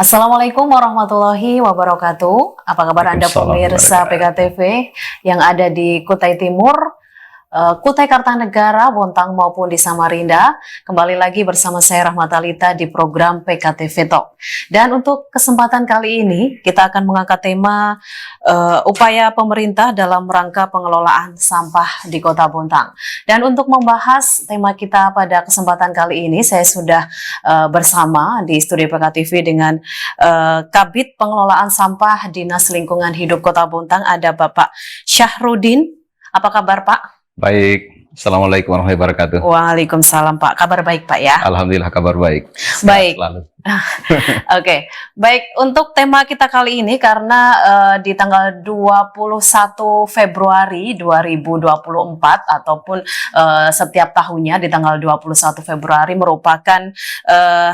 Assalamualaikum warahmatullahi wabarakatuh. Apa kabar Anda pemirsa PKTV yang ada di Kutai Timur, Kutai Kartanegara, Bontang maupun di Samarinda? Kembali lagi bersama saya Rahmat Alita di program PKTV Talk. Dan untuk kesempatan kali ini kita akan mengangkat tema upaya pemerintah dalam rangka pengelolaan sampah di Kota Bontang. Dan untuk membahas tema kita pada kesempatan kali ini, saya sudah bersama di studio PKTV dengan Kabid Pengelolaan Sampah Dinas Lingkungan Hidup Kota Bontang, ada Bapak Syahrudin. Apa kabar Pak? Baik, Assalamualaikum warahmatullahi wabarakatuh. Waalaikumsalam Pak, kabar baik Pak ya? Alhamdulillah kabar baik. Baik. Selalu. Oke, baik, untuk tema kita kali ini karena di tanggal 21 Februari 2024 ataupun setiap tahunnya di tanggal 21 Februari merupakan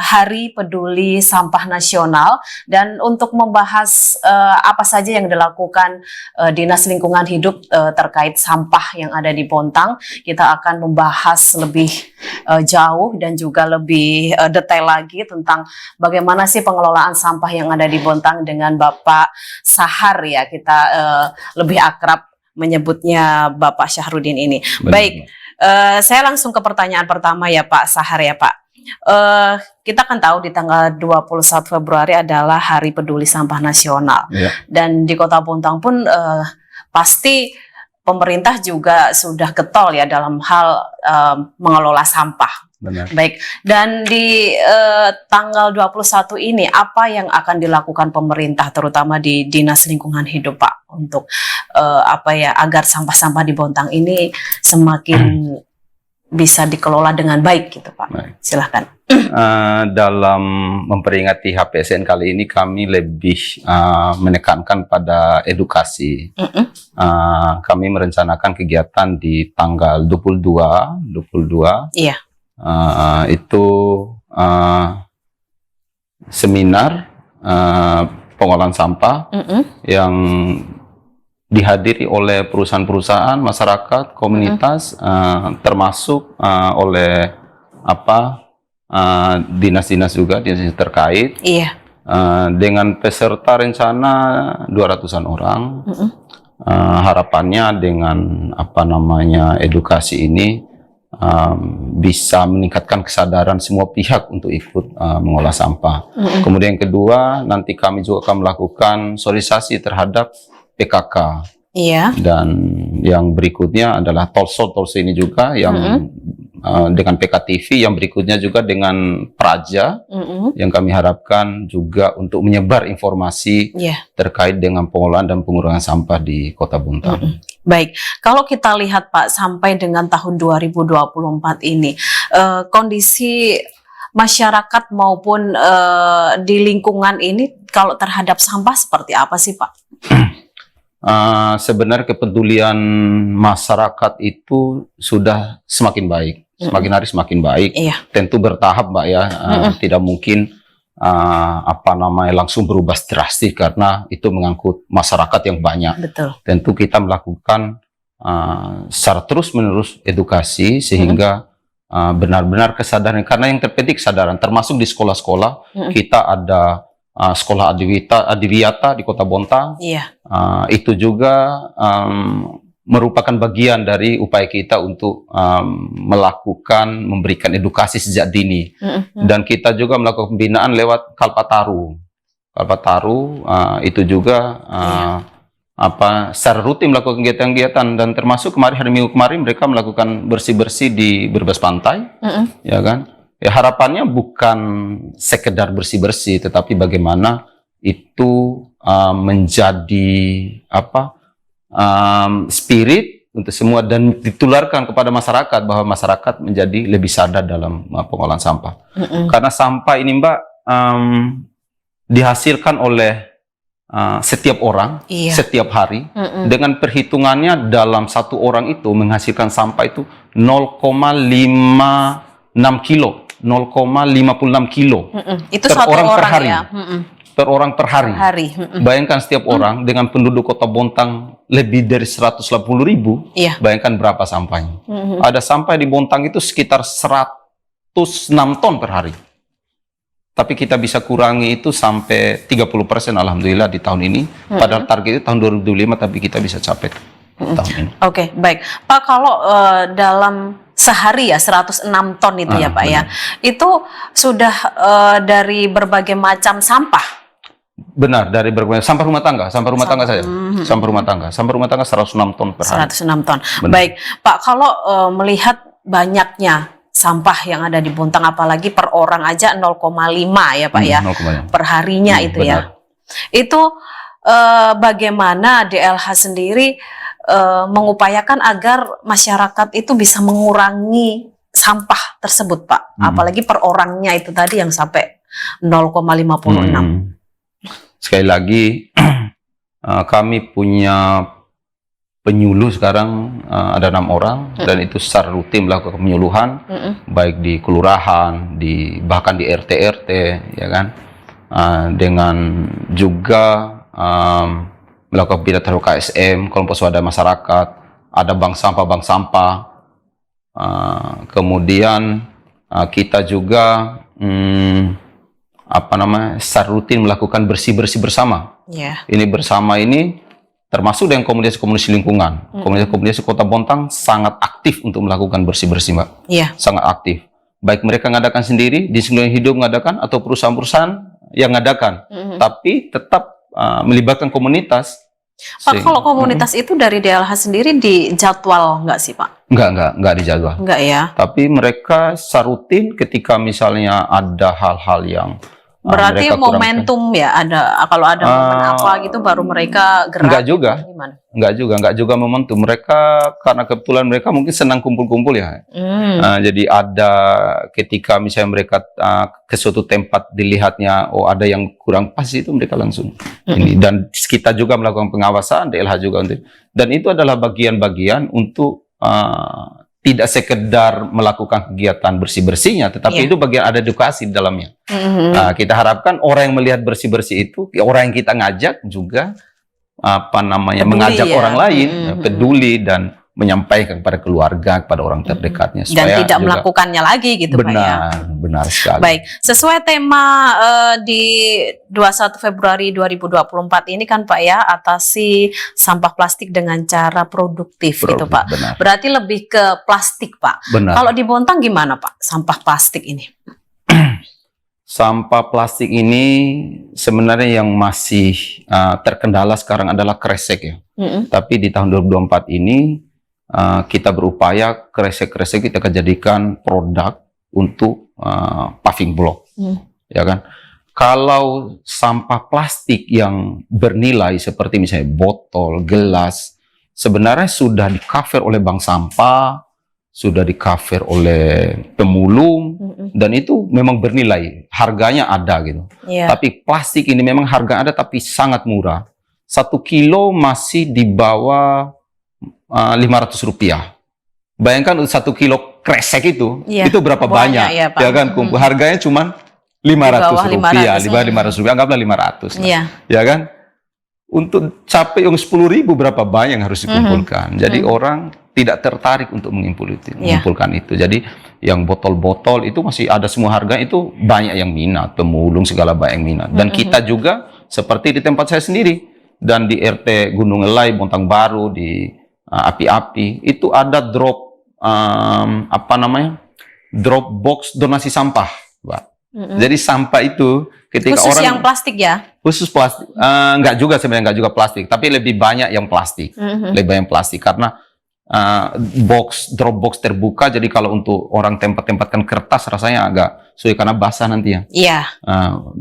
Hari Peduli Sampah Nasional. Dan untuk membahas apa saja yang dilakukan Dinas Lingkungan Hidup terkait sampah yang ada di Bontang, kita akan membahas lebih jauh dan juga lebih detail lagi tentang bagaimana sih pengelolaan sampah yang ada di Bontang dengan Bapak Sahar ya, kita lebih akrab menyebutnya Bapak Syahrudin ini. Benar. Baik, saya langsung ke pertanyaan pertama ya Pak Sahar ya Pak. Kita kan tahu di tanggal 21 Februari adalah Hari Peduli Sampah Nasional. Ya. Dan di Kota Bontang pun pasti pemerintah juga sudah getol ya dalam hal mengelola sampah. Benar. Baik, dan di tanggal 21 ini apa yang akan dilakukan pemerintah terutama di Dinas Lingkungan Hidup Pak untuk agar sampah-sampah di Bontang ini semakin bisa dikelola dengan baik gitu Pak. Baik. Silahkan. Dalam memperingati HPSN kali ini kami lebih menekankan pada edukasi. Kami merencanakan kegiatan di tanggal 22. Iya. Itu seminar pengolahan sampah yang dihadiri oleh perusahaan-perusahaan, masyarakat, komunitas, termasuk oleh dinas-dinas juga, dinas terkait. Iya. Dengan peserta rencana 200-an orang. Harapannya dengan edukasi ini bisa meningkatkan kesadaran semua pihak untuk ikut mengolah sampah. Kemudian yang kedua, nanti kami juga akan melakukan sosialisasi terhadap PKK. Iya. Dan yang berikutnya adalah tolso ini juga yang dengan PKTV, yang berikutnya juga dengan Praja, yang kami harapkan juga untuk menyebar informasi terkait dengan pengolahan dan pengurangan sampah di Kota Bontang. Baik, kalau kita lihat Pak sampai dengan tahun 2024 ini kondisi masyarakat maupun di lingkungan ini kalau terhadap sampah seperti apa sih Pak? Sebenarnya kepedulian masyarakat itu sudah semakin baik, semakin hari semakin baik. Tentu bertahap Mbak ya, tidak mungkin langsung berubah drastis karena itu mengangkut masyarakat yang banyak. Betul. Tentu kita melakukan secara terus-menerus edukasi sehingga benar-benar kesadaran, karena yang terpenting kesadaran, termasuk di sekolah-sekolah. Kita ada sekolah Adiwiyata di Kota Bontang. Itu juga merupakan bagian dari upaya kita untuk memberikan edukasi sejak dini. Dan kita juga melakukan pembinaan lewat Kalpataru. Itu juga secara rutin melakukan kegiatan-kegiatan, dan termasuk hari Minggu kemarin mereka melakukan bersih-bersih di berbagai pantai, ya kan? Ya, harapannya bukan sekedar bersih-bersih, tetapi bagaimana itu menjadi spirit untuk semua dan ditularkan kepada masyarakat, bahwa masyarakat menjadi lebih sadar dalam pengolahan sampah. Karena sampah ini Mbak dihasilkan oleh setiap orang, setiap hari, dengan perhitungannya dalam satu orang itu menghasilkan sampah itu 0,56 kilo. 0,56 kilo Itu per satu orang per orang hari. ya? Per orang per hari. Bayangkan setiap orang dengan penduduk Kota Bontang lebih dari 180.000, bayangkan berapa sampahnya. Ada sampah di Bontang itu sekitar 106 ton per hari. tapi kita bisa kurangi itu sampai 30% alhamdulillah di tahun ini. Padahal target itu tahun 2025 tapi kita bisa capai tahun ini. Oke, baik. Pak, kalau dalam sehari ya 106 ton itu ya Pak benar. ya, itu sudah dari berbagai macam sampah. Benar, dari berbagai sampah rumah tangga saja. Sampah rumah tangga 106 ton per hari. 106 ton. Benar. Baik, Pak, kalau melihat banyaknya sampah yang ada di Bontang, apalagi per orang aja 0,5 ya Pak ya, 0,5. per harinya itu benar. ya. Itu bagaimana DLH sendiri mengupayakan agar masyarakat itu bisa mengurangi sampah tersebut Pak, apalagi per orangnya itu tadi yang sampai 0,56. Sekali lagi, kami punya penyuluh sekarang ada 6 orang dan itu secara rutin melakukan penyuluhan, baik di kelurahan, bahkan di RT ya kan, dengan juga melakukan bina terhadap KSM, kelompok swadaya masyarakat, ada bank sampah, kemudian kita juga secara rutin melakukan bersih-bersih bersama. Ini bersama ini termasuk dengan komunitas-komunitas lingkungan. Komunitas-komunitas Kota Bontang sangat aktif untuk melakukan bersih-bersih, Mbak. Sangat aktif. Baik mereka ngadakan sendiri, di Lingkungan Hidup ngadakan, atau perusahaan-perusahaan yang ngadakan. Tapi tetap melibatkan komunitas. Pak, kalau komunitas itu dari DLH sendiri dijadwal nggak sih Pak? Enggak dijadwal. Enggak ya. Tapi mereka secara rutin ketika misalnya ada hal-hal yang berarti momentum ya, ada kalau ada momen apa gitu baru mereka gerak. Enggak juga. Gimana? Enggak juga momentum. Mereka karena kebetulan mereka mungkin senang kumpul-kumpul ya. Jadi ada ketika misalnya mereka ke suatu tempat dilihatnya ada yang kurang pas, itu mereka langsung ini. Dan kita juga melakukan pengawasan, DLH juga untuk. Dan itu adalah bagian-bagian untuk tidak sekedar melakukan kegiatan bersih-bersihnya, tetapi itu bagian ada edukasi di dalamnya. Kita harapkan orang yang melihat bersih-bersih itu, orang yang kita ngajak juga peduli, mengajak orang lain peduli dan menyampaikan kepada keluarga, kepada orang terdekatnya, dan tidak melakukannya lagi gitu Pak ya. Benar sekali. Baik, sesuai tema di 21 Februari 2024 ini kan Pak ya, atasi sampah plastik dengan cara produktif gitu Pak. Benar. Berarti lebih ke plastik Pak. Benar. Kalau di Bontang gimana Pak sampah plastik ini? Sampah plastik ini sebenarnya yang masih terkendala sekarang adalah kresek ya. Tapi di tahun 2024 ini kita berupaya kresek-kresek kita jadikan produk untuk paving block, ya kan. Kalau sampah plastik yang bernilai seperti misalnya botol, gelas, sebenarnya sudah di-cover oleh bank sampah, sudah di-cover oleh pemulung, dan itu memang bernilai, harganya ada gitu. Tapi plastik ini memang harga ada tapi sangat murah. 1 kilo masih di bawah Rp500. Bayangkan 1 kilo kresek itu berapa banyak ya kan, kumpul harganya cuma Rp500, anggaplah 500 ya kan. Untuk capai yang 10.000 berapa banyak yang harus dikumpulkan. Jadi orang tidak tertarik untuk mengumpulkan itu. Jadi yang botol-botol itu masih ada semua harga, itu banyak yang minat, pemulung segala banyak yang minat. Dan kita juga seperti di tempat saya sendiri dan di RT Gunung Elai, Bontang Baru, di Api-Api, itu ada drop drop box donasi sampah, Pak. Jadi sampah itu ketika khusus orang yang plastik ya? Khusus plastik, enggak juga sebenarnya, enggak juga plastik, tapi lebih banyak yang plastik, lebih banyak plastik karena drop box terbuka. Jadi kalau untuk orang tempatkan kertas rasanya agak sulit karena basah nanti ya.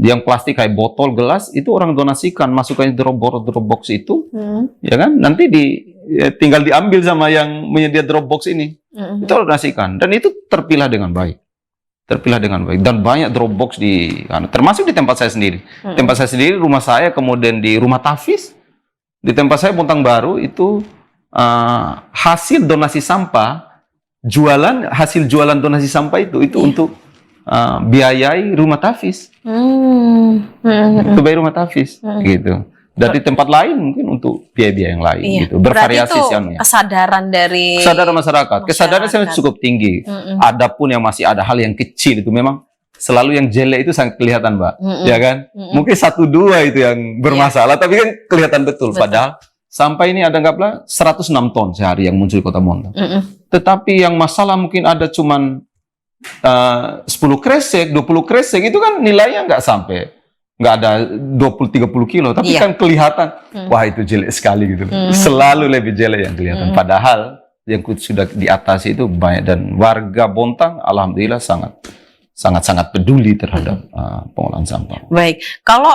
Yang plastik kayak botol, gelas itu orang donasikan, masukkan drop box itu, ya kan? Nanti tinggal diambil sama yang menyedia drop box ini, itu donasikan, dan itu terpilah dengan baik. Dan banyak drop box termasuk di tempat saya sendiri. Tempat saya sendiri, rumah saya, kemudian di rumah Tafis, di tempat saya Bontang Baru itu hasil donasi sampah, hasil jualan donasi sampah itu untuk biayai rumah Tafis. Itu bayar rumah Tafis gitu. Dari tempat lain mungkin untuk biaya-biaya yang lain gitu. Bervariasi sih. Kesadaran masyarakat. Kesadaran saya cukup tinggi. Adapun yang masih ada hal yang kecil itu memang selalu yang jelek itu sangat kelihatan, Mbak. Ya kan? Mungkin 1-2 itu yang bermasalah, tapi kan kelihatan betul. Padahal sampah ini ada anggaplah 106 ton sehari yang muncul di Kota Montang. Tetapi yang masalah mungkin ada cuman 10 kresek, 20 kresek, itu kan nilainya nggak sampai. Nggak ada 20-30 kilo, tapi kan kelihatan, wah itu jelek sekali gitu. Selalu lebih jelek yang kelihatan. Padahal yang sudah diatasi itu banyak, dan warga Bontang alhamdulillah sangat peduli terhadap pengolahan sampah. Baik, kalau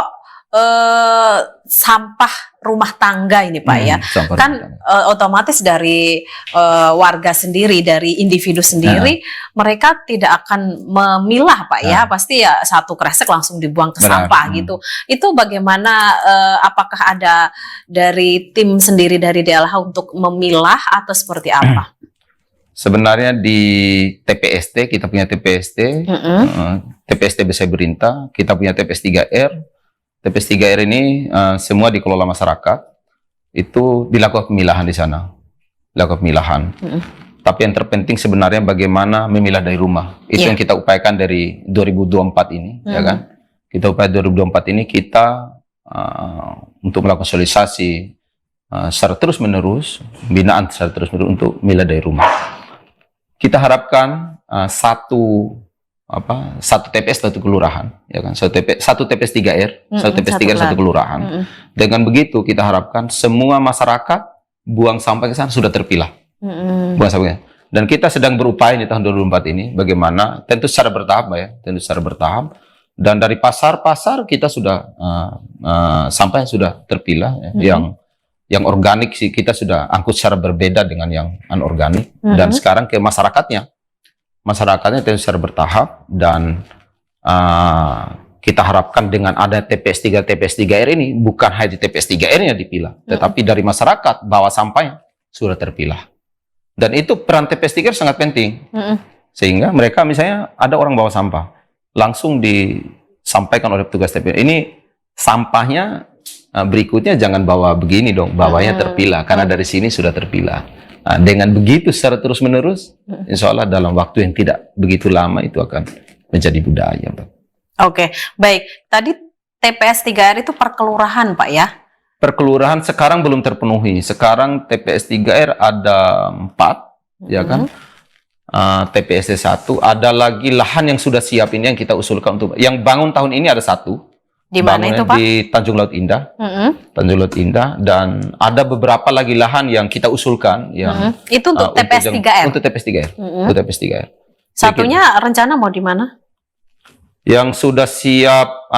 sampah rumah tangga ini Pak ya, kan otomatis dari warga sendiri, dari individu sendiri, mereka tidak akan memilah Pak ya, pasti ya satu kresek langsung dibuang ke sampah gitu. Itu bagaimana, apakah ada dari tim sendiri dari DLH untuk memilah atau seperti apa? Sebenarnya di TPST, kita punya TPST, TPST Besar Berinta, kita punya TPS 3R. TPS 3R ini semua dikelola masyarakat, itu dilakukan pemilahan di sana, dilakukan pemilahan. Tapi yang terpenting sebenarnya bagaimana memilah dari rumah. Itu yang kita upayakan dari 2024 ini, ya kan? Kita upaya 2024 ini kita untuk melakukan sosialisasi secara terus-menerus, binaan secara terus-menerus untuk memilah dari rumah. Kita harapkan satu TPS satu kelurahan, ya kan? Satu TPS 3R, satu TPS 3R satu kelurahan. Dengan begitu kita harapkan semua masyarakat buang sampah ke sana sudah terpilah. Buang sampahnya. Dan kita sedang berupaya di tahun 2024 ini bagaimana, tentu secara bertahap, ya, tentu secara bertahap. Dan dari pasar-pasar kita sudah sampah yang sudah terpilah, ya. Yang organik sih kita sudah angkut secara berbeda dengan yang anorganik. Dan sekarang ke masyarakatnya tentu secara bertahap, dan kita harapkan dengan ada TPS 3R ini bukan hanya di TPS 3R-nya dipilah, tetapi dari masyarakat bahwa sampahnya sudah terpilah. Dan itu peran TPS 3R sangat penting, sehingga mereka misalnya ada orang bawa sampah, langsung disampaikan oleh petugas TPS, ini sampahnya berikutnya jangan bawa begini dong, bawanya terpilah, karena dari sini sudah terpilah. Nah, dengan begitu secara terus-menerus, insya Allah dalam waktu yang tidak begitu lama itu akan menjadi budaya, Pak. Oke, baik. Tadi TPS 3R itu per kelurahan, Pak ya? Per kelurahan sekarang belum terpenuhi. Sekarang TPS 3R ada 4, ya kan? TPS 1, ada lagi lahan yang sudah siap ini yang kita usulkan untuk yang bangun tahun ini ada 1. Di mana itu, Pak? Di Tanjung Laut Indah. Tanjung Laut Indah, dan ada beberapa lagi lahan yang kita usulkan yang itu untuk TPS 3R. Untuk TPS 3R. Untuk TPS 3R. Satunya rencana mau di mana? Yang sudah siap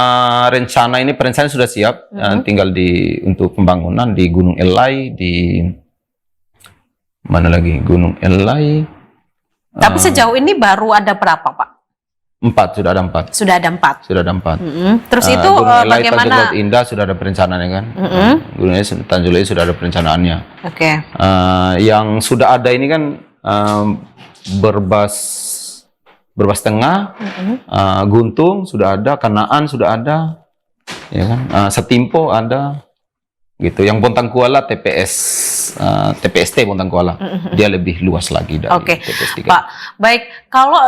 rencana ini, perencanaan sudah siap, tinggal untuk pembangunan di Gunung Elai, di mana lagi? Gunung Elai. Tapi sejauh ini baru ada berapa, Pak? 4, sudah ada 4. Sudah ada 4. Sudah ada 4. Terus itu bagaimana? Tanjung Laut Indah sudah ada perencanaannya kan? Gunung Elai, Tanjung Laut sudah ada perencanaannya. Oke. Yang sudah ada ini kan Berbas Tengah, Guntung sudah ada, Kanaan sudah ada, ya kan? Setimpo ada, gitu. Yang Bontang Kuala TPST Bontang Kuala, dia lebih luas lagi dari TPS 3. Pak, baik, kalau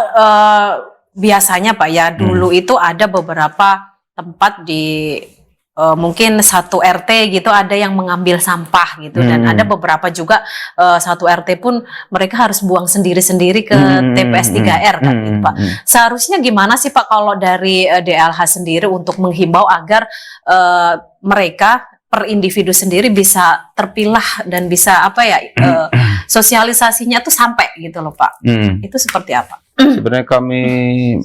biasanya Pak ya, dulu itu ada beberapa tempat di mungkin satu RT gitu ada yang mengambil sampah gitu, dan ada beberapa juga satu RT pun mereka harus buang sendiri-sendiri ke TPS 3R kan gitu, Pak. Seharusnya gimana sih Pak kalau dari DLH sendiri untuk menghimbau agar mereka per individu sendiri bisa terpilah dan bisa sosialisasinya tuh sampai gitu loh Pak. Itu seperti apa? Sebenarnya kami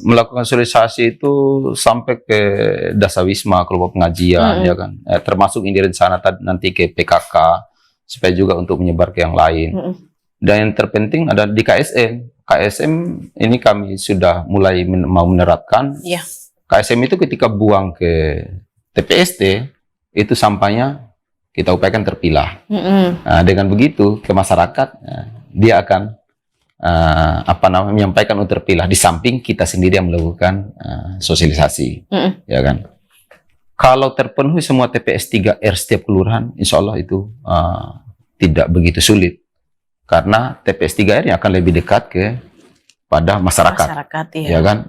melakukan sosialisasi itu sampai ke Dasawisma, kelompok pengajian, ya kan, termasuk ini rencana nanti ke PKK supaya juga untuk menyebar ke yang lain. Dan yang terpenting ada di KSM. KSM ini kami sudah mulai mau menerapkan. KSM itu ketika buang ke TPST itu sampahnya kita upayakan terpilah. Nah, dengan begitu ke masyarakat dia akan menyampaikan untuk terpilah, di samping kita sendiri yang melakukan sosialisasi, ya kan. Kalau terpenuhi semua TPS 3R setiap kelurahan, insya Allah itu tidak begitu sulit, karena TPS 3R yang akan lebih dekat pada masyarakat, ya kan.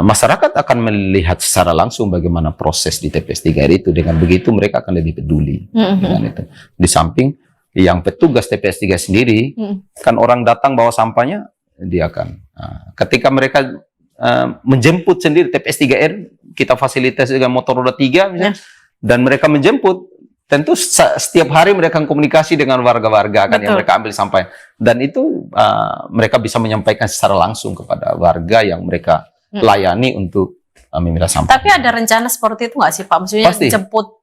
masyarakat akan melihat secara langsung bagaimana proses di TPS 3R itu. Dengan begitu mereka akan lebih peduli dengan itu. Di samping yang petugas TPS 3 sendiri, kan orang datang bawa sampahnya, dia akan ketika mereka menjemput sendiri TPS 3R, kita fasilitasi dengan motor roda 3 misalnya, dan mereka menjemput, tentu setiap hari mereka komunikasi dengan warga-warga kan yang mereka ambil sampah, dan itu mereka bisa menyampaikan secara langsung kepada warga yang mereka layani untuk memilah sampah. Tapi ada rencana seperti itu nggak sih Pak? Maksudnya Pasti. jemput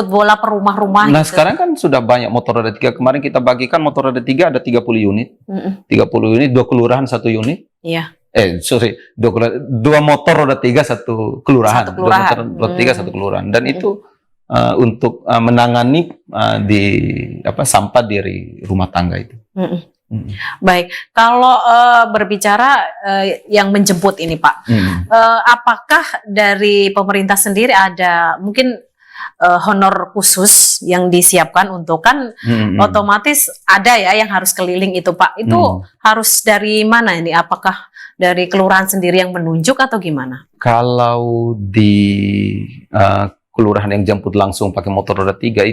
bola per rumah-rumah. Nah gitu. sekarang kan sudah banyak motor roda 3. Kemarin kita bagikan motor roda 3 ada 30 unit, 30 unit, 2 kelurahan 1 unit. Iya. Dua motor roda 3 1 kelurahan. 1 kelurahan. 2 motor roda 3 1 kelurahan. Dan itu untuk menangani sampah dari rumah tangga itu. Baik, kalau berbicara yang menjemput ini Pak, apakah dari pemerintah sendiri ada mungkin honor khusus yang disiapkan untuk kan otomatis ada ya yang harus keliling itu Pak, itu harus dari mana ini? Apakah dari kelurahan sendiri yang menunjuk atau gimana? Kalau di kelurahan yang jemput langsung pakai motor roda 3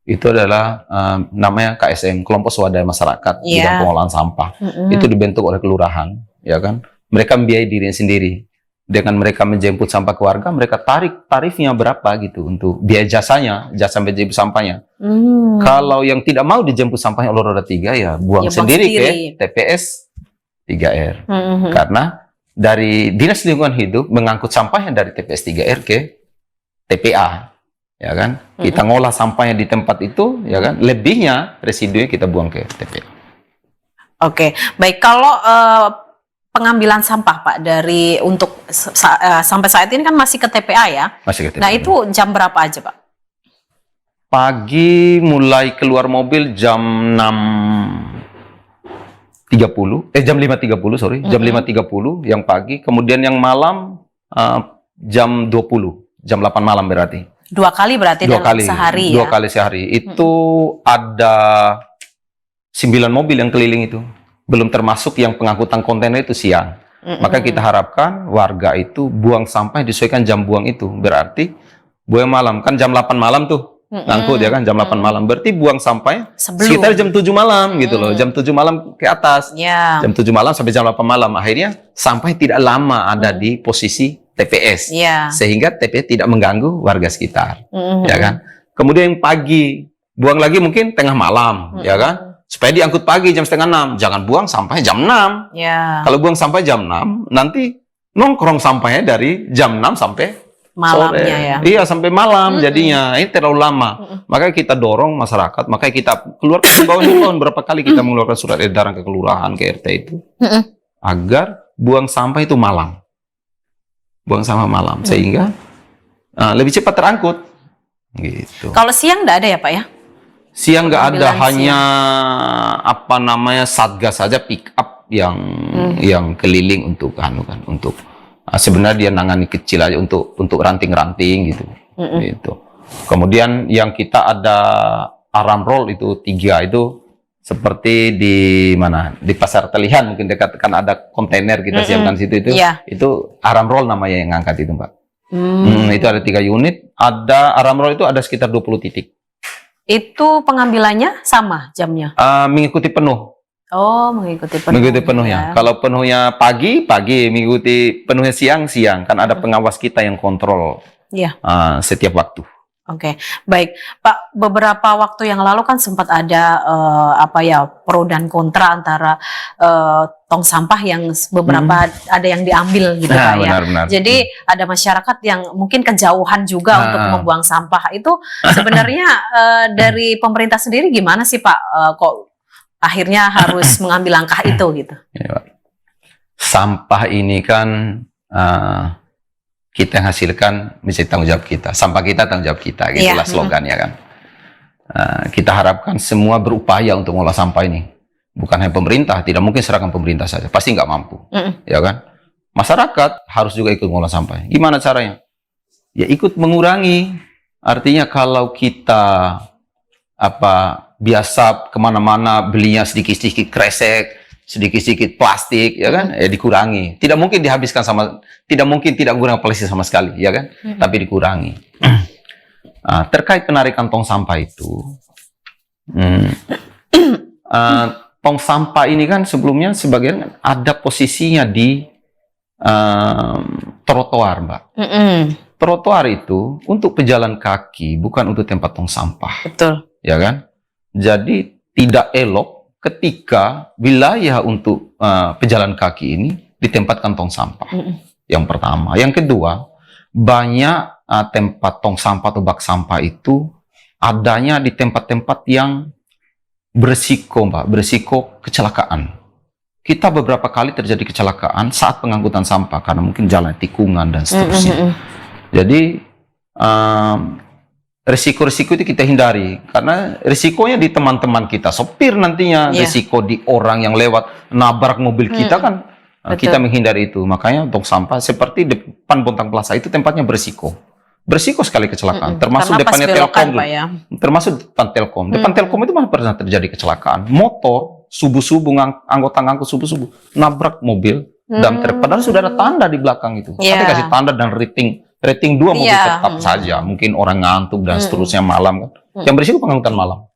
itu adalah namanya KSM, kelompok swadaya masyarakat bidang pengolahan sampah. Itu dibentuk oleh kelurahan, ya kan? Mereka membiayai dirinya sendiri. Dengan mereka menjemput sampah ke warga, mereka tarifnya berapa gitu untuk biaya jasanya, jasa menjemput sampahnya. Kalau yang tidak mau dijemput sampahnya oleh roda 3 ya buang sendiri ke TPS 3R. Karena dari Dinas Lingkungan Hidup mengangkut sampahnya dari TPS 3R ke TPA, ya kan? Kita ngolah sampahnya di tempat itu, ya kan? Lebihnya residunya kita buang ke TPA. Oke, baik. Kalau pengambilan sampah Pak dari untuk sampai saat ini kan masih ke TPA ya? Masih ke TPA. Nah itu jam berapa aja Pak? Pagi mulai keluar mobil jam 6.30, jam 5.30 sorry, jam 5.30 yang pagi, kemudian yang malam jam 20, jam 8 malam berarti. 2 kali berarti sehari ya? 2 kali sehari. Itu ada 9 mobil yang keliling itu. Belum termasuk yang pengangkutan kontainer itu siang. Maka kita harapkan warga itu buang sampah disesuaikan jam buang itu. Berarti buang malam, kan jam 8 malam tuh. Ngangkut ya kan, jam 8 malam. Berarti buang sampahnya sekitar jam 7 malam gitu loh. Jam 7 malam ke atas. Jam 7 malam sampai jam 8 malam. Akhirnya sampah tidak lama ada di posisi TPS. Sehingga TPS tidak mengganggu warga sekitar. Ya kan? Kemudian yang pagi, buang lagi mungkin tengah malam. Ya kan? Supaya diangkut pagi jam 5:30. Jangan buang sampahnya jam 6. Kalau buang sampah jam 6, nanti nongkrong sampahnya dari jam 6 sampai malamnya sore. ya? Iya, sampai malam jadinya. Ini terlalu lama. Makanya kita dorong masyarakat, makanya kita keluarkan himbauan berapa kali kita mengeluarkan surat edaran ke kelurahan, ke RT itu. Agar buang sampah itu malam. Buang sampah malam. Sehingga lebih cepat terangkut. Gitu. Kalau siang nggak ada ya Pak ya? Siang nggak ada, hanya satgas saja pick up yang keliling untuk untuk sebenarnya dia nangani kecil aja untuk ranting-ranting gitu. Gitu. Kemudian yang kita ada aram roll itu 3 itu seperti di mana, di Pasar Telihan mungkin dekat kan ada kontainer kita siapkan situ itu aram roll namanya yang ngangkat itu Mbak. Itu ada 3 unit, ada aram roll itu ada sekitar 20 titik. Itu pengambilannya sama jamnya? Mengikuti penuh. Oh, mengikuti penuh. Mengikuti penuhnya. Kalau penuhnya pagi, mengikuti penuhnya siang. Kan ada pengawas kita yang kontrol setiap waktu. Oke, baik Pak. Beberapa waktu yang lalu kan sempat ada pro dan kontra antara tong sampah yang beberapa ada yang diambil gitu Pak ya. Benar. Jadi ada masyarakat yang mungkin kejauhan juga untuk membuang sampah. Itu sebenarnya dari pemerintah sendiri gimana sih Pak? Kok akhirnya harus mengambil langkah itu gitu? Ya, Pak. Sampah ini kan kita yang hasilkan menjadi tanggung jawab kita. Sampah kita tanggung jawab kita, gitulah slogannya kan. Kita harapkan semua berupaya untuk mengolah sampah ini. Bukan hanya pemerintah, tidak mungkin serahkan pemerintah saja, pasti nggak mampu, ya kan? Masyarakat harus juga ikut mengolah sampah. Gimana caranya? Ya ikut mengurangi. Artinya kalau kita biasa kemana-mana belinya sedikit-sedikit kresek, sedikit-sedikit plastik, ya kan, dikurangi. Tidak mungkin dihabiskan tidak mungkin tidak gunakan plastik sama sekali, ya kan, tapi dikurangi. Terkait penarikan tong sampah itu, tong sampah ini kan sebelumnya sebagian ada posisinya di trotoar, Mbak. Trotoar itu untuk pejalan kaki, bukan untuk tempat tong sampah. Betul. Ya kan? Jadi tidak elok ketika wilayah untuk pejalan kaki ini ditempatkan tong sampah. Yang pertama. Yang kedua, banyak tempat tong sampah atau bak sampah itu adanya di tempat-tempat yang berisiko, Mbak, berisiko kecelakaan. Kita beberapa kali terjadi kecelakaan saat pengangkutan sampah karena mungkin jalan tikungan dan seterusnya. Jadi risiko-risiko itu kita hindari karena risikonya di teman-teman kita, sopir nantinya, risiko di orang yang lewat nabrak mobil kita kan. Kita menghindari itu. Makanya tong sampah seperti depan Bontang Plaza itu tempatnya berisiko. Berisiko sekali kecelakaan, termasuk karena depannya belokan, Telkom. Pak, ya? Termasuk depan Telkom. Depan Telkom itu mana pernah terjadi kecelakaan. Motor subuh-subuh, anggota ngangkut subuh-subuh nabrak mobil dump truck. Padahal sudah ada tanda di belakang itu. Tapi kasih tanda dan rating 2 mobil tetap saja. Mungkin orang ngantuk dan seterusnya malam kan. Yang berisiko pengangkutan malam.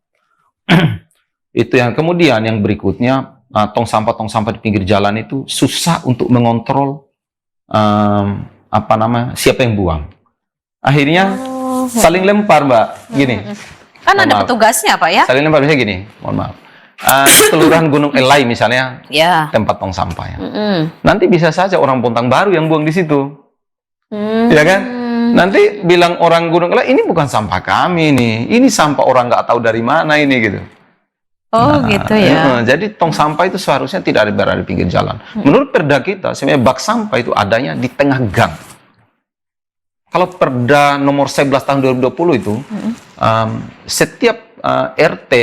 Itu yang kemudian yang berikutnya, tong sampah di pinggir jalan itu susah untuk mengontrol siapa yang buang. Akhirnya saling lempar, Mbak. Gini. Kan ada petugasnya, Pak, ya? Saling lempar misalnya gini. Mohon maaf. Kelurahan Gunung Elai misalnya, tempat tong sampahnya. Nanti bisa saja orang Bontang Baru yang buang di situ. Ya kan? Nanti bilang orang Gunung Elai, ini bukan sampah kami nih. Ini sampah orang nggak tahu dari mana ini gitu. Gitu ya. Jadi tong sampah itu seharusnya tidak ada berada di pinggir jalan. Menurut Perda kita, sebenarnya bak sampah itu adanya di tengah gang. Kalau Perda nomor 11 tahun 2020 itu, setiap RT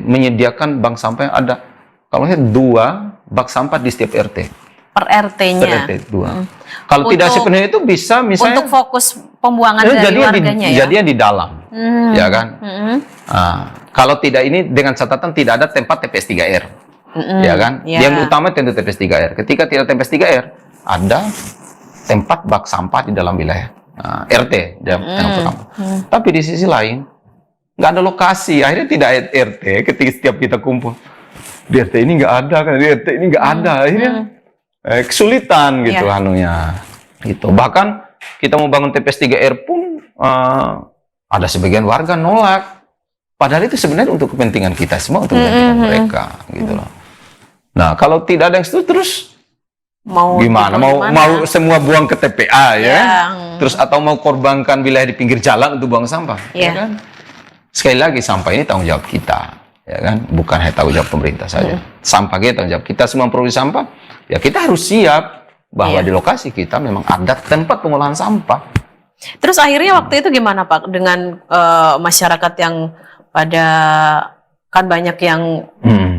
menyediakan bank sampah yang ada, kalau saya 2 bak sampah di setiap RT. Per RT-nya. Per RT 2. Kalau tidak sepenuhnya itu bisa misalnya untuk fokus pembuangan dari warganya ya. Jadinya di dalam, ya kan. Kalau tidak ini dengan catatan tidak ada tempat TPS 3R, ya kan. Yang utama tentu TPS 3R. Ketika tidak TPS 3R, ada tempat bak sampah di dalam wilayah RT. Tapi di sisi lain nggak ada lokasi, akhirnya tidak RT. Ketika setiap kita kumpul di RT ini nggak ada, kan di RT ini nggak ada, akhirnya kesulitan gitu anunya. Gitu. Bahkan kita mau bangun TPS 3R pun ada sebagian warga nolak. Padahal itu sebenarnya untuk kepentingan kita semua, untuk kepentingan mereka, gitu loh. Nah, kalau tidak ada yang setuju, terus mau gimana? Mau semua buang ke TPA ya? Terus atau mau korbankan wilayah di pinggir jalan untuk buang sampah, ya kan? Sekali lagi sampah ini tanggung jawab kita, ya kan? Bukan hanya tanggung jawab pemerintah saja. Sampah kita tanggung jawab kita semua memproduksi sampah. Ya kita harus siap bahwa di lokasi kita memang ada tempat pengolahan sampah. Terus akhirnya waktu itu gimana, Pak, dengan masyarakat yang pada kan banyak yang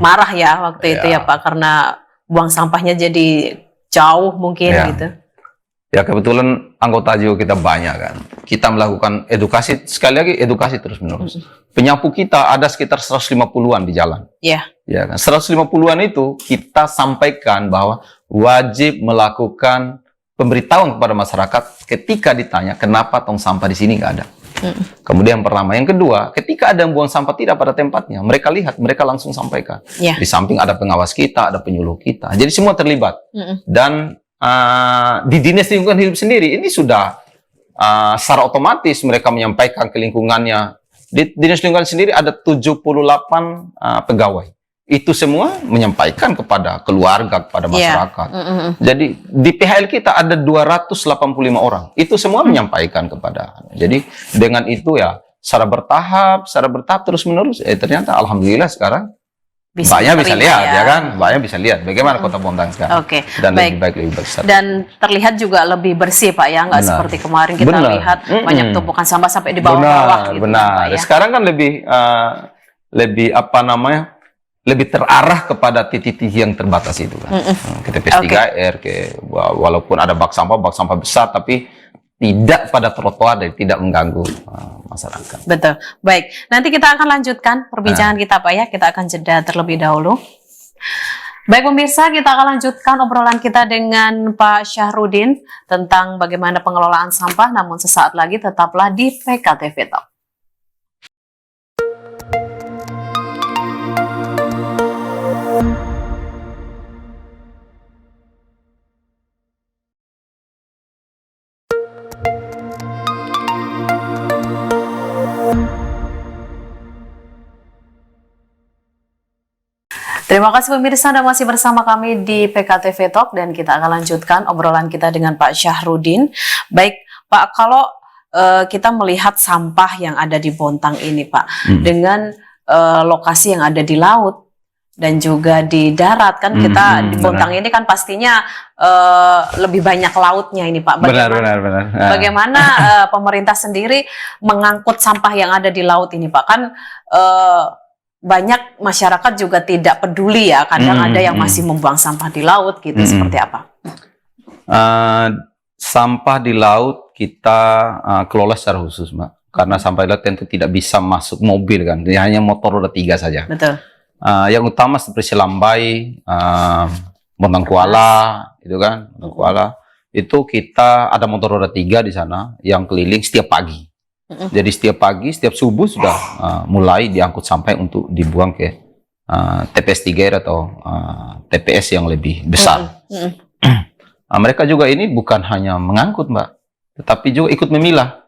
marah ya waktu itu ya, Pak, karena buang sampahnya jadi jauh mungkin gitu. Ya kebetulan anggota JO kita banyak kan. Kita melakukan edukasi, sekali lagi edukasi terus menerus. Penyapu kita ada sekitar 150-an di jalan. Ya kan. 150-an itu kita sampaikan bahwa wajib melakukan pemberitahuan kepada masyarakat ketika ditanya kenapa tong sampah di sini nggak ada. Kemudian yang pertama, yang kedua, ketika ada yang buang sampah tidak pada tempatnya, mereka lihat, mereka langsung sampaikan. Di samping ada pengawas kita, ada penyuluh kita, jadi semua terlibat. Dan di dinas lingkungan hidup sendiri ini sudah secara otomatis mereka menyampaikan ke lingkungannya. Di dinas lingkungan sendiri ada 78 pegawai. Itu semua menyampaikan kepada keluarga, kepada masyarakat. Jadi di PHL kita ada 285 orang. Itu semua menyampaikan kepada. Jadi dengan itu ya secara bertahap terus menerus. Ternyata alhamdulillah sekarang banyak bisa lihat ya kan, banyak bisa lihat bagaimana Kota Bontang sekarang. Dan lebih baik. Dan terlihat juga lebih bersih, Pak, ya, nggak seperti kemarin kita lihat banyak tumpukan sampah sampai di bawah-bawah. Gitu, Pak, ya. Sekarang kan lebih lebih terarah kepada titik-titik yang terbatas itu kan. Ke TPS 3R, walaupun ada bak sampah besar, tapi tidak pada trotoar dan tidak mengganggu masyarakat. Betul. Baik, nanti kita akan lanjutkan perbincangan kita Pak ya. Kita akan jeda terlebih dahulu. Baik pemirsa, kita akan lanjutkan obrolan kita dengan Pak Syahrudin tentang bagaimana pengelolaan sampah, namun sesaat lagi tetaplah di PKTV Talk. Terima kasih pemirsa Anda masih bersama kami di PKTV Talk dan kita akan lanjutkan obrolan kita dengan Pak Syahrudin. Baik Pak, kalau kita melihat sampah yang ada di Bontang ini Pak, dengan lokasi yang ada di laut dan juga di darat kan kita di Bontang ini kan pastinya lebih banyak lautnya ini Pak. Benar. Bagaimana pemerintah sendiri mengangkut sampah yang ada di laut ini Pak? Kan banyak masyarakat juga tidak peduli ya, kadang ada yang masih membuang sampah di laut gitu, seperti apa? Sampah di laut kita kelola secara khusus Mbak, karena sampah di laut tentu tidak bisa masuk mobil kan, hanya motor roda 3 saja. Betul. Yang utama seperti Selambai, Bontang Kuala, itu kan, Bontang Kuala, itu kita ada motor roda 3 di sana yang keliling setiap pagi. Jadi setiap pagi, setiap subuh sudah mulai diangkut sampai untuk dibuang ke TPS 3R atau TPS yang lebih besar. Mereka juga ini bukan hanya mengangkut Mbak, tetapi juga ikut memilah.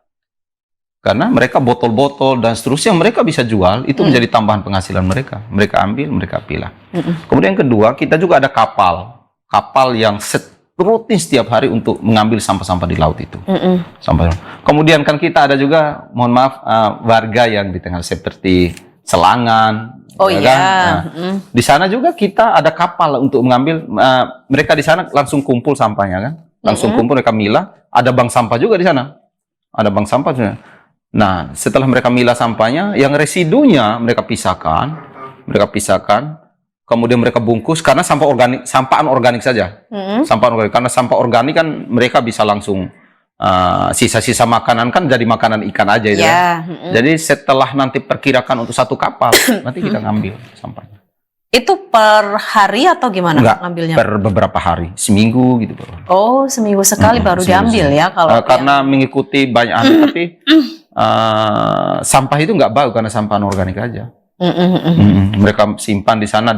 Karena mereka botol-botol dan seterusnya mereka bisa jual, itu menjadi tambahan penghasilan mereka. Mereka ambil, mereka pilah. Kemudian yang kedua, kita juga ada kapal. Kapal yang rutin setiap hari untuk mengambil sampah-sampah di laut itu. Kemudian kan kita ada juga, mohon maaf, warga yang di tengah seperti Selangan. Oh ya iya. Kan? Di sana juga kita ada kapal untuk mengambil. Mereka di sana langsung kumpul sampahnya kan, langsung kumpul mereka milah. Ada bank sampah juga di sana. Ada bank sampah juga. Nah, setelah mereka milah sampahnya, yang residunya mereka pisahkan. Kemudian mereka bungkus karena sampah organik, sampah anorganik saja. Sampah organik, karena sampah organik kan mereka bisa langsung sisa-sisa makanan kan jadi makanan ikan aja itu. Jadi setelah nanti perkirakan untuk satu kapal, nanti kita ngambil sampahnya. Itu per hari atau gimana? Enggak, ngambilnya? per beberapa hari, seminggu gitu. Oh, seminggu sekali baru diambil ya kalau karena mengikuti banyak hari, tapi sampah itu nggak bau karena sampah anorganik aja. Mereka simpan di sana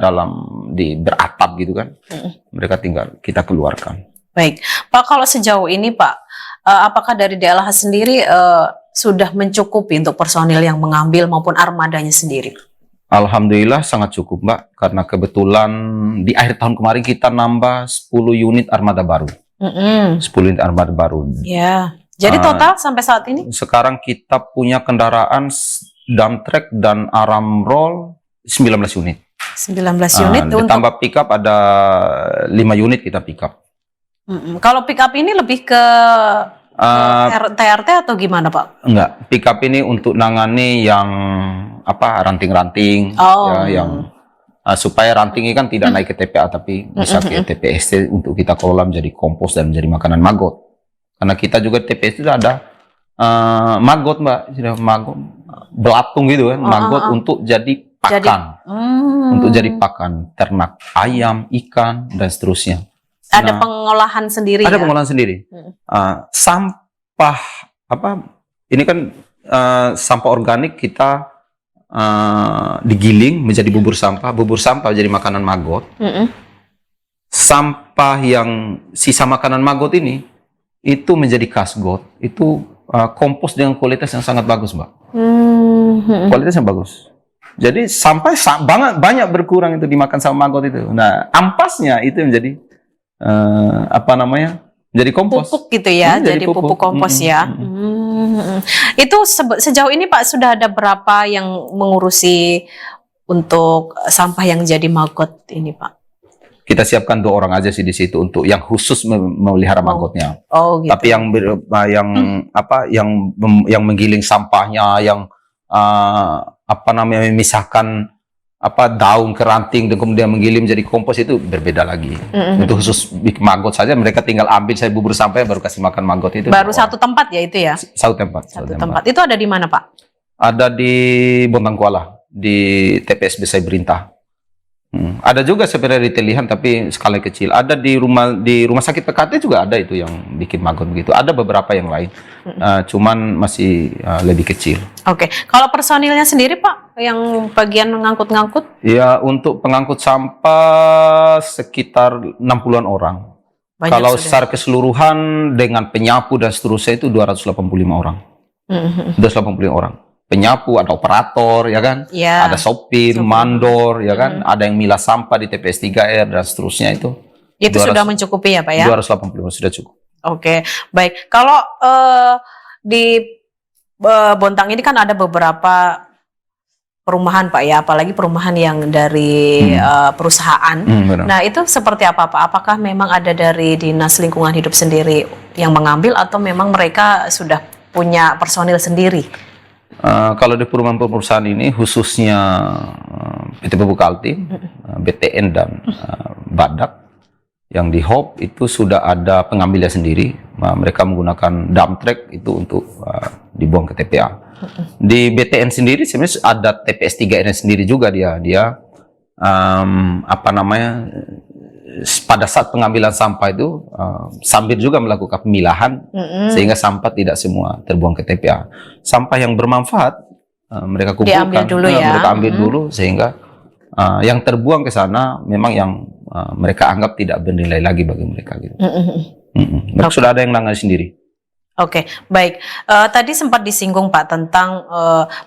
di beratap gitu kan. Mereka tinggal kita keluarkan. Baik, Pak, kalau sejauh ini Pak, apakah dari DLH sendiri sudah mencukupi untuk personil yang mengambil maupun armadanya sendiri? Alhamdulillah sangat cukup Mbak, karena kebetulan di akhir tahun kemarin kita nambah 10 unit armada baru. 10 unit armada baru. Ya, jadi total sampai saat ini? Sekarang kita punya kendaraan dump truck dan aram roll 19 unit. 19 unit ditambah pickup ada 5 unit kita pickup. Kalau pickup ini lebih ke TRT atau gimana Pak? Enggak, pickup ini untuk nangani yang ranting-ranting, yang supaya rantingnya kan tidak naik ke TPA tapi bisa ke TPST untuk kita kelola menjadi kompos dan menjadi makanan maggot. Karena kita juga TPST itu ada maggot Mbak, maggot belatung gitu kan, maggot untuk jadi pakan, untuk jadi pakan ternak ayam, ikan dan seterusnya. Ada pengolahan sendiri. Ada pengolahan sendiri. Sampah ini kan sampah organik kita digiling menjadi bubur sampah jadi makanan maggot. Sampah yang sisa makanan maggot ini itu menjadi kasgot, itu kompos dengan kualitas yang sangat bagus Mbak. Kualitasnya bagus. Jadi sampai banyak berkurang itu dimakan sama maggot itu. Nah, ampasnya itu menjadi jadi kompos. Pupuk gitu ya, jadi pupuk kompos ya. Itu sejauh ini Pak sudah ada berapa yang mengurusi untuk sampah yang jadi maggot ini Pak? Kita siapkan 2 orang aja sih di situ untuk yang khusus memelihara maggotnya. Oh gitu. Tapi yang menggiling sampahnya, yang memisahkan daun ke ranting dan kemudian menggiling menjadi kompos itu berbeda lagi. Untuk khusus bikin maggot saja mereka tinggal ambil saya bubur sampah baru kasih makan maggot itu. Baru satu tempat ya itu ya? Satu tempat. Satu tempat. Itu ada di mana Pak? Ada di Bontang Kuala, di TPS Besai Berintah. Ada juga sebenarnya di Telihan tapi skala kecil. Ada di rumah sakit PKT juga ada itu yang bikin maggot begitu. Ada beberapa yang lain, cuman masih lebih kecil. Oke, kalau personilnya sendiri Pak, yang bagian ngangkut-ngangkut? Ya untuk pengangkut sampah sekitar 60-an orang. Banyak kalau sudah. secara keseluruhan dengan penyapu dan seterusnya itu 285 orang. 285 orang. Penyapu, ada operator, ya kan? Ya. Ada sopir, mandor, ya kan? Ada yang milah sampah di TPS 3R dan seterusnya itu. Itu sudah mencukupi ya Pak ya? 285 sudah cukup. Oke, baik. Kalau di Bontang ini kan ada beberapa perumahan Pak ya, apalagi perumahan yang dari perusahaan. Nah itu seperti apa Pak? Apakah memang ada dari Dinas Lingkungan Hidup sendiri yang mengambil atau memang mereka sudah punya personil sendiri? Kalau di perusahaan ini khususnya PT Pupuk Kaltim, BTN dan Badak yang di HOP itu sudah ada pengambilnya sendiri. Mereka menggunakan dump truck itu untuk dibuang ke TPA. Di BTN sendiri sebenarnya ada TPS 3R sendiri juga dia pada saat pengambilan sampah itu sambil juga melakukan pemilahan sehingga sampah tidak semua terbuang ke TPA. Sampah yang bermanfaat mereka kumpulkan, diambil dulu ya. Mereka ambil dulu sehingga yang terbuang ke sana memang yang mereka anggap tidak bernilai lagi bagi mereka gitu. Mereka sudah ada yang nangani sendiri. Oke, baik. Tadi sempat disinggung Pak tentang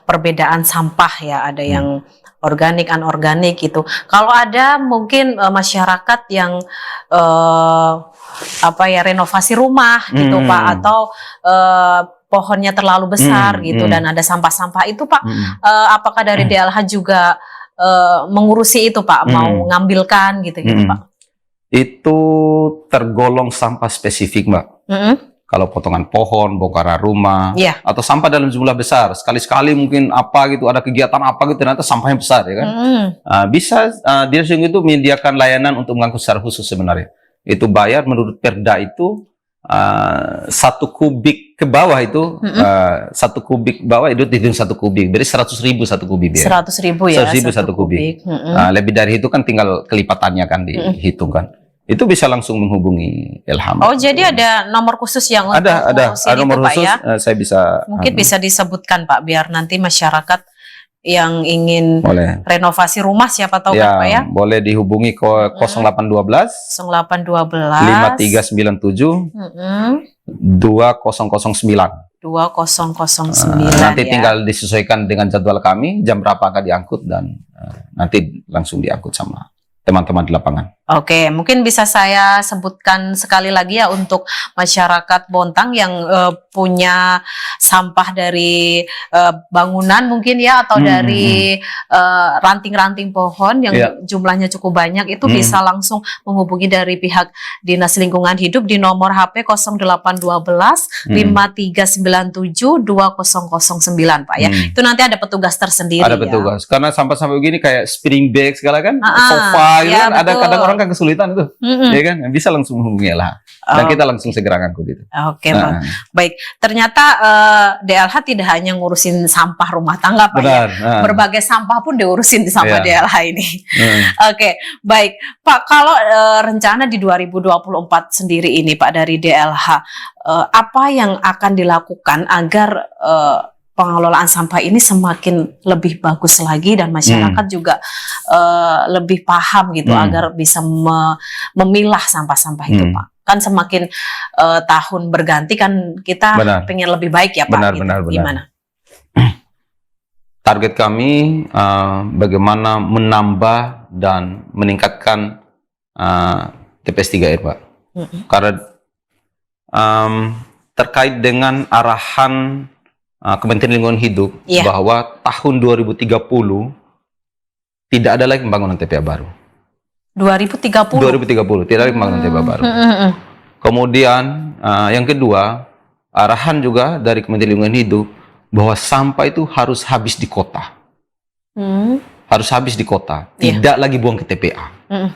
perbedaan sampah ya, ada yang organik, anorganik gitu. Kalau ada mungkin masyarakat yang renovasi rumah gitu Pak, atau pohonnya terlalu besar gitu dan ada sampah-sampah itu Pak, apakah dari DLH juga mengurusi itu Pak, mau ngambilkan gitu Pak? Itu tergolong sampah spesifik Mbak. Kalau potongan pohon, bongkaran rumah, atau sampah dalam jumlah besar, sekali-sekali mungkin ada kegiatan apa gitu, ternyata sampahnya besar, ya kan? Bisa Dinas Lingkungan itu menyediakan layanan untuk mengangkut secara khusus sebenarnya. Itu bayar menurut Perda itu 1 kubik ke bawah itu 1 kubik bawah itu dihitung 1 kubik, berarti 100.000 1 kubik biaya. 100.000 ya. 100.000 1 kubik. Lebih dari itu kan tinggal kelipatannya kan dihitung kan. Itu bisa langsung menghubungi Ilham. Oh, jadi ada nomor khusus yang untuk ada nomor itu, khusus Pak, ya? Saya bisa mungkin bisa disebutkan Pak biar nanti masyarakat yang ingin renovasi rumah siapa tahu kan Pak ya? Boleh dihubungi ke 0812 5397 2009. 2009 nanti ya. tinggal disesuaikan dengan jadwal kami, jam berapa akan diangkut dan nanti langsung diangkut sama teman-teman di lapangan. Oke, mungkin bisa saya sebutkan sekali lagi ya untuk masyarakat Bontang yang punya sampah dari bangunan mungkin ya, atau dari ranting-ranting pohon yang jumlahnya cukup banyak, itu bisa langsung menghubungi dari pihak Dinas Lingkungan Hidup di nomor HP 0812 5397 2009 Pak ya. Itu nanti ada petugas tersendiri. Ada petugas. Karena sampah-sampah begini kayak spring bag segala kan, sofa gitu kan, ada kadang orang kan kesulitan itu, ya kan, bisa langsung menghubungi LH dan kita langsung segera ngangkut itu. Oke, Bang. Baik. Ternyata DLH tidak hanya ngurusin sampah rumah tangga, Pak. Benar. Ya. Berbagai sampah pun diurusin di sampah DLH ini. Oke, baik, Pak. Kalau rencana di 2024 sendiri ini, Pak, dari DLH, apa yang akan dilakukan agar pengelolaan sampah ini semakin lebih bagus lagi dan masyarakat juga lebih paham gitu agar bisa memilah sampah-sampah itu, Pak. Kan semakin tahun berganti kan kita pengen lebih baik ya, Pak. Benar. Gimana? Target kami bagaimana menambah dan meningkatkan TPS 3R, Pak. Karena terkait dengan arahan Kementerian Lingkungan Hidup bahwa tahun 2030 tidak ada lagi pembangunan TPA baru. 2030 tidak ada lagi pembangunan TPA baru. Kemudian yang kedua, arahan juga dari Kementerian Lingkungan Hidup bahwa sampah itu harus habis di kota. harus habis di kota, Iya. tidak lagi buang ke TPA. Mm-mm.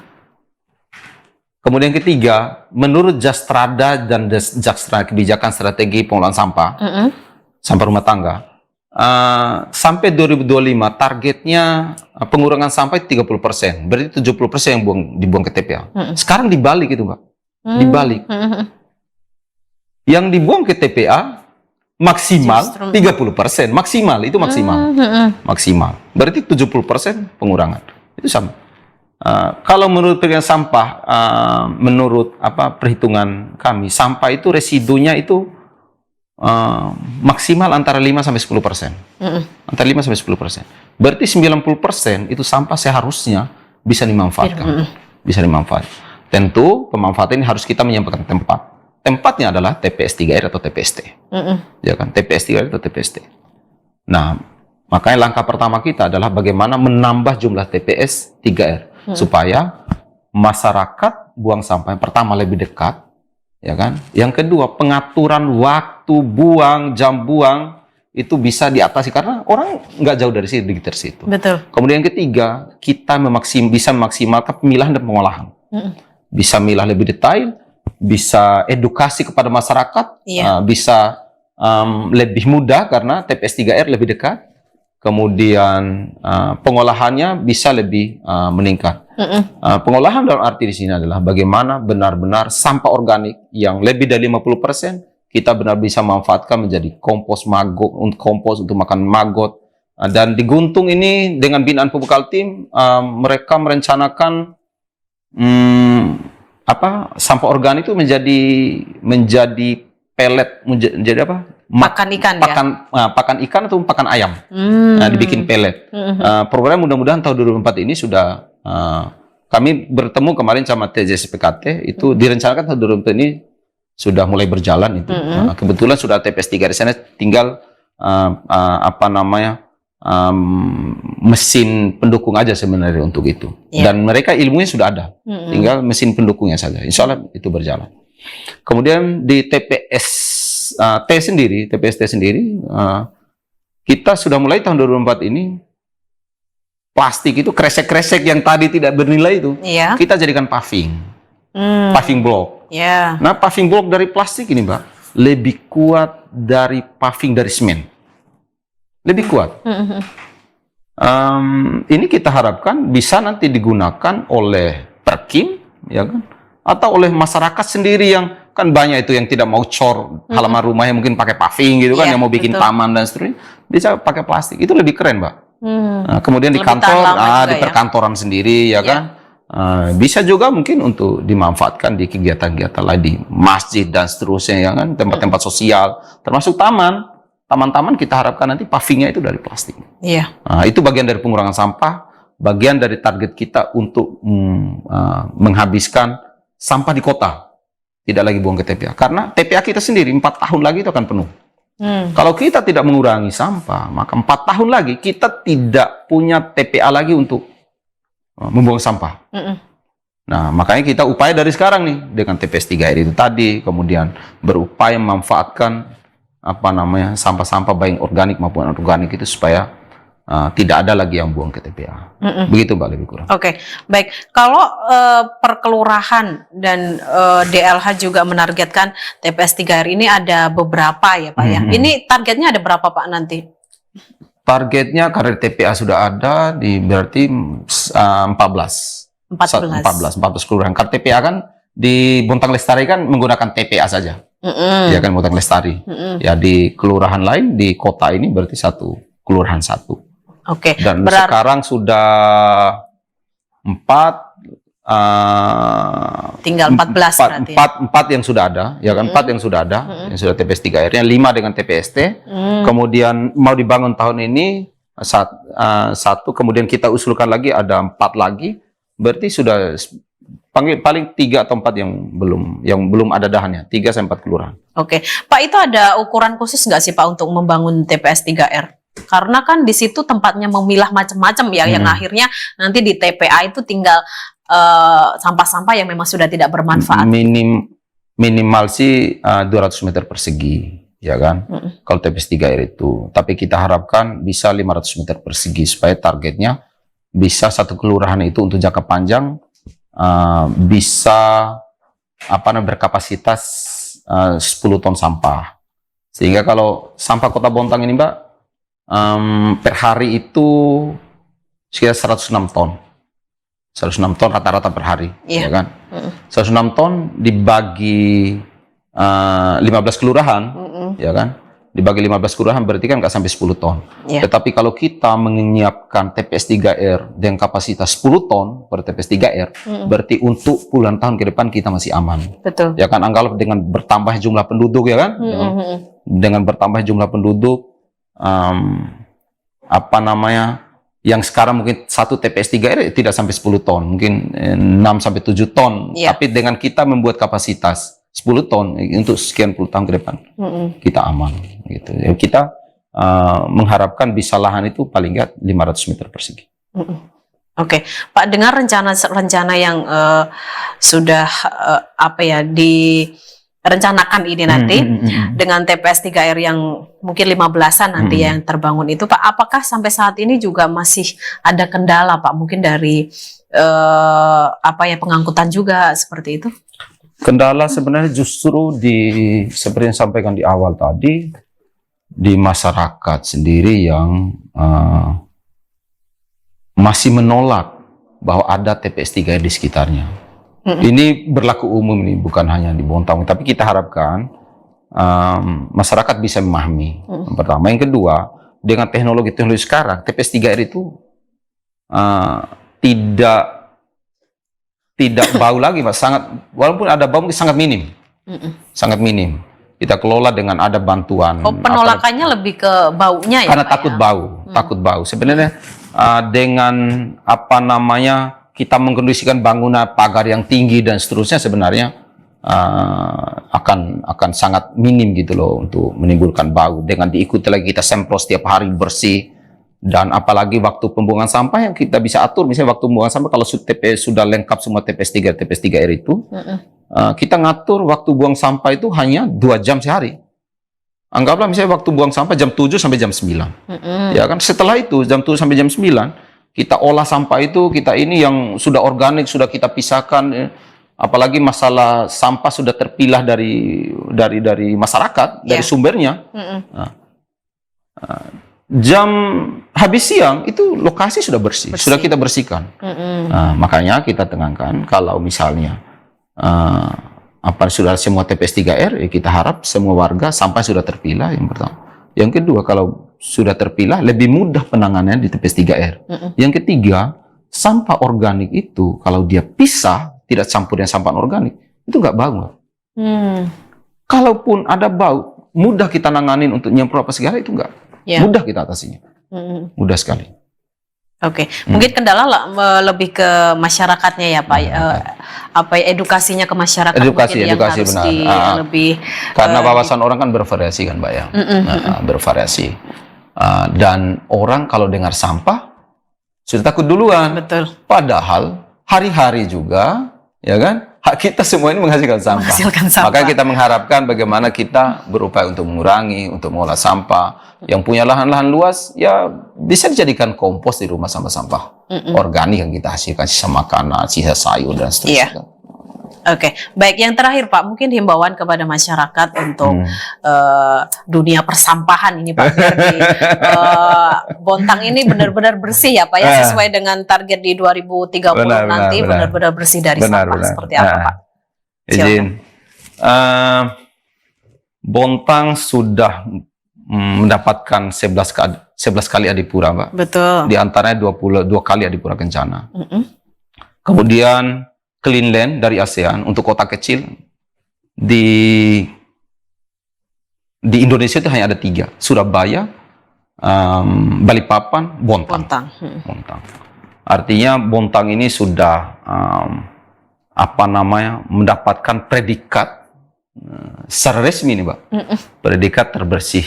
Kemudian ketiga, menurut Jastrada dan Jakstra kebijakan strategi pengelolaan sampah, Mm-mm. sampah rumah tangga, sampai 2025 targetnya pengurangan sampah 30%, berarti 70% yang dibuang ke TPA. Sekarang dibalik itu, Mbak. Dibalik. Yang dibuang ke TPA maksimal Justru. 30%, maksimal itu maksimal. Maksimal. Berarti 70% pengurangan. Itu sama. Kalau menurut perhitungan sampah, menurut perhitungan kami, sampah itu residunya itu maksimal antara 5 sampai 10%. Antara 5 sampai 10%. Berarti 90% itu sampah seharusnya bisa dimanfaatkan. Bisa dimanfaatkan. Tentu pemanfaatan ini harus kita menyampaikan tempat. Tempatnya adalah TPS 3R atau TPST. Ya kan? TPS 3R atau TPST. Nah, makanya langkah pertama kita adalah bagaimana menambah jumlah TPS 3R supaya masyarakat buang sampah yang pertama lebih dekat, ya kan? Yang kedua, pengaturan waktu buang, jam buang itu bisa diatasi karena orang nggak jauh dari situ, di sekitar situ. Betul. Kemudian yang ketiga, kita bisa memaksimalkan pemilahan dan pengolahan. Bisa milah lebih detail, bisa edukasi kepada masyarakat, bisa lebih mudah karena TPS 3R lebih dekat. Kemudian pengolahannya bisa lebih meningkat. Pengolahan dalam arti di sini adalah bagaimana benar-benar sampah organik yang lebih dari 50% kita benar bisa manfaatkan menjadi kompos maggot, kompos untuk makan maggot. Dan di Guntung ini dengan binaan Pupuk Kaltim, mereka merencanakan sampah organik itu menjadi pelet, menjadi apa? Pakan ikan pakan ikan atau pakan ayam. Dibikin pelet. Program mudah-mudahan tahun 2004 ini sudah kami bertemu kemarin sama TJSPKT itu direncanakan tahun 2004 ini sudah mulai berjalan itu. Kebetulan sudah TPS 3 di sana, tinggal mesin pendukung aja sebenarnya untuk itu. Dan mereka ilmunya sudah ada. Tinggal mesin pendukungnya saja. Insya Allah itu berjalan. Kemudian di TPST sendiri, kita sudah mulai tahun 2004 ini, plastik itu kresek-kresek yang tadi tidak bernilai itu, kita jadikan paving. Paving block. Nah, paving block dari plastik ini, Mbak, lebih kuat dari paving dari semen. Lebih kuat. Ini kita harapkan bisa nanti digunakan oleh Perkim, ya kan? Atau oleh masyarakat sendiri yang kan banyak itu yang tidak mau cor halaman rumahnya mungkin pakai paving gitu kan, yang mau bikin taman dan seterusnya, bisa pakai plastik. Itu lebih keren, Mbak. Kemudian di kantor, di perkantoran sendiri, ya kan? Bisa juga mungkin untuk dimanfaatkan di kegiatan-kegiatan lain di masjid dan seterusnya, ya kan? Tempat-tempat sosial, termasuk taman. Taman-taman kita harapkan nanti pavingnya itu dari plastik. Itu bagian dari pengurangan sampah, bagian dari target kita untuk menghabiskan sampah di kota, tidak lagi buang ke TPA. Karena TPA kita sendiri 4 tahun lagi itu akan penuh. Kalau kita tidak mengurangi sampah, maka 4 tahun lagi kita tidak punya TPA lagi untuk membuang sampah. Nah, makanya kita upaya dari sekarang nih dengan TPS 3R itu tadi, kemudian berupaya memanfaatkan sampah-sampah baik organik maupun anorganik itu supaya tidak ada lagi yang buang ke TPA. Begitu, Mbak, lebih kurang. Oke, baik. Kalau perkelurahan dan DLH juga menargetkan TPS 3R ini ada beberapa ya, Pak ya. Ini targetnya ada berapa, Pak, nanti? Targetnya karena TPA sudah ada berarti 14 kelurahan. Karena TPA kan di Bontang Lestari kan menggunakan TPA saja. Ya kan, Bontang Lestari. Ya di kelurahan lain di kota ini berarti kelurahan 1. Oke. Dan sekarang sudah 4 tinggal 14 berarti. 4 yang sudah ada, ya kan? 4 yang sudah ada, yang sudah TPS 3R-nya, 5 dengan TPST. Kemudian mau dibangun tahun ini 1, kemudian kita usulkan lagi ada 4 lagi. Berarti sudah paling 3 atau 4 yang belum ada dahannya, 3 sampai 4 kelurahan. Oke, Pak, itu ada ukuran khusus nggak sih, Pak, untuk membangun TPS 3R? Karena kan di situ tempatnya memilah macam-macam ya, yang akhirnya nanti di TPA itu tinggal sampah-sampah yang memang sudah tidak bermanfaat. Minimal sih 200 meter persegi, ya kan? Kalau TPS 3R itu, tapi kita harapkan bisa 500 meter persegi supaya targetnya bisa satu kelurahan itu untuk jangka panjang bisa berkapasitas 10 ton sampah. Sehingga kalau sampah Kota Bontang ini, Mbak, per hari itu sekitar 106 ton. 106 ton rata-rata per hari, ya kan? 106 ton dibagi 15 kelurahan, ya kan? Dibagi 15 kelurahan berarti kan nggak sampai 10 ton. Tetapi kalau kita menyiapkan TPS 3R dengan kapasitas 10 ton per TPS 3R, berarti untuk puluhan tahun ke depan kita masih aman. Betul. Ya kan, anggap dengan bertambah jumlah penduduk, ya kan? Dengan bertambah jumlah penduduk, yang sekarang mungkin satu TPS 3R tidak sampai 10 ton, mungkin 6 sampai 7 ton. Tapi dengan kita membuat kapasitas 10 ton untuk sekian puluh tahun ke depan, kita aman. Gitu. Jadi kita mengharapkan bisa lahan itu paling nggak 500 meter persegi. Oke, Pak, dengar rencana yang sudah direncanakan ini nanti dengan TPS 3R yang mungkin 15-an nanti yang terbangun itu, Pak, apakah sampai saat ini juga masih ada kendala, Pak? Mungkin dari pengangkutan juga seperti itu? Kendala sebenarnya justru seperti yang sampaikan di awal tadi, di masyarakat sendiri yang masih menolak bahwa ada TPS 3R di sekitarnya. Ini berlaku umum, ini bukan hanya di Bontang, tapi kita harapkan masyarakat bisa memahami. Yang pertama, yang kedua, dengan teknologi sekarang, TPS 3R itu tidak bau lagi, Mas. Walaupun ada bau, sangat minim. Sangat minim. Kita kelola dengan ada bantuan. Penolakannya lebih ke baunya ya, karena Pak, takut bau, takut bau. Sebenarnya dengan kita mengkondisikan bangunan pagar yang tinggi dan seterusnya, sebenarnya akan sangat minim gitu loh untuk menimbulkan bau. Dengan diikuti lagi kita semprot setiap hari bersih. Dan apalagi waktu pembuangan sampah yang kita bisa atur, misalnya waktu pembuangan sampah kalau TPS sudah lengkap semua TPS 3R itu, kita ngatur waktu buang sampah itu hanya 2 jam sehari. Anggaplah misalnya waktu buang sampah jam 7 sampai jam 9. Ya kan, setelah itu jam 7 sampai jam 9 kita olah sampah itu, kita ini yang sudah organik sudah kita pisahkan. Apalagi masalah sampah sudah terpilah dari masyarakat, dari sumbernya. Jam habis siang itu lokasi sudah bersih. Sudah kita bersihkan. Makanya kita tenangkan kalau misalnya sudah semua TPS 3R, ya kita harap semua warga sampah sudah terpilah, yang pertama. Yang kedua, kalau sudah terpilah lebih mudah penanganannya di TPS 3R. Yang ketiga, sampah organik itu kalau dia pisah, tidak campur dengan sampah organik, itu nggak bau. Kalaupun ada bau, mudah kita nanganin untuk nyemprot apa segala, itu nggak. Mudah kita atasinya. Mudah sekali. Oke, mungkin kendala lebih ke masyarakatnya ya, Pak. Edukasinya ke masyarakat. Edukasi benar. Lebih karena wawasan orang kan bervariasi kan, Mbak ya. Bervariasi. Dan orang kalau dengar sampah sudah takut duluan. Betul. Padahal hari-hari juga, ya kan? Hak kita semua ini menghasilkan sampah. Maka kita mengharapkan bagaimana kita berupaya untuk mengurangi, untuk mengolah sampah. Yang punya lahan-lahan luas, ya bisa dijadikan kompos di rumah sampah-sampah organik yang kita hasilkan, sisa makanan, sisa sayur, dan seterusnya. Oke, baik. Yang terakhir, Pak, mungkin himbauan kepada masyarakat untuk dunia persampahan ini, Pak, biar di Bontang ini benar-benar bersih ya, Pak, ya, sesuai dengan target di 2030 nanti benar-benar bersih dari sampah. Seperti apa, Pak? Izin. Bontang sudah mendapatkan 11 kali adipura, Mbak. Betul. Di antaranya 22 kali adipura kencana. Kemudian Clean Land dari ASEAN untuk kota kecil di Indonesia itu hanya ada 3, Surabaya, Balikpapan, Bontang. Artinya Bontang ini sudah mendapatkan predikat secara resmi nih, Mbak. Predikat terbersih.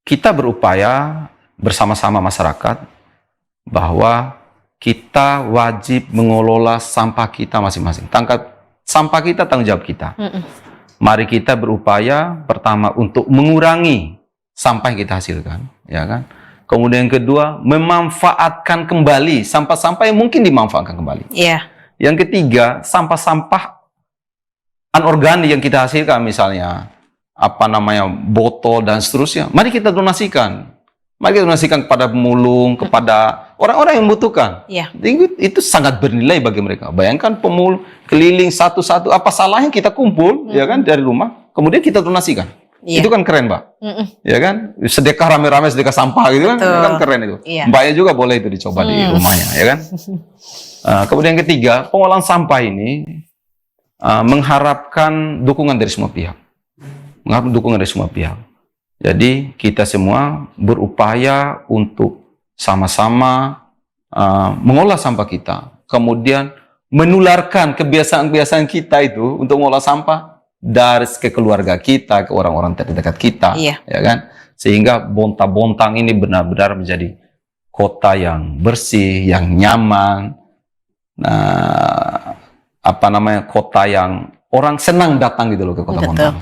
Kita berupaya bersama-sama masyarakat bahwa kita wajib mengelola sampah kita masing-masing. Sampah kita tanggung jawab kita. Mari kita berupaya pertama untuk mengurangi sampah yang kita hasilkan, ya kan? Kemudian yang kedua, memanfaatkan kembali sampah-sampah yang mungkin dimanfaatkan kembali. Iya. Yang ketiga, sampah-sampah anorganik yang kita hasilkan, misalnya botol dan seterusnya. Mari kita donasikan. Mari kita donasikan kepada pemulung, kepada orang-orang yang membutuhkan. Iya. Itu sangat bernilai bagi mereka. Bayangkan pemulung keliling satu-satu, apa salahnya kita kumpul, ya kan, dari rumah, kemudian kita donasikan. Iya. Itu kan keren, Mbak. Ya kan? Sedekah rame-rame, sedekah sampah gitu kan, Betul. kan keren itu. Iya. Mbaknya juga boleh itu dicoba di rumahnya, ya kan? Kemudian yang ketiga, pengolahan sampah ini mengharapkan dukungan dari semua pihak. Mengharapkan dukungan dari semua pihak. Jadi kita semua berupaya untuk sama-sama mengolah sampah kita. Kemudian menularkan kebiasaan-kebiasaan kita itu untuk mengolah sampah dari ke keluarga kita, ke orang-orang terdekat kita, Iya. ya kan? Sehingga Bontang ini benar-benar menjadi kota yang bersih, yang nyaman, kota yang orang senang datang gitu loh ke kota Betul. Bontang.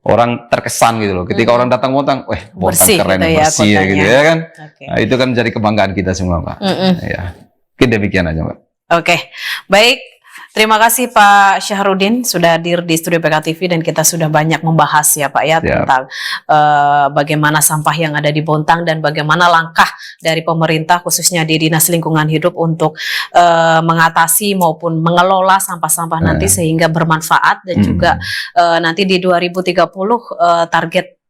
Orang terkesan gitu loh, ketika orang datang Bontang, Bontang Bersih keren, gitu ya, bersih ya, gitu kotanya. ya kan? Oke. Nah, itu kan menjadi kebanggaan kita semua, Pak. Ya, mungkin demikian aja, Pak. Oke, baik. Terima kasih Pak Syahrudin sudah hadir di Studio PKTV dan kita sudah banyak membahas ya Pak ya Siap. tentang bagaimana sampah yang ada di Bontang dan bagaimana langkah dari pemerintah khususnya di Dinas Lingkungan Hidup untuk mengatasi maupun mengelola sampah-sampah nanti sehingga bermanfaat dan juga nanti di 2030 target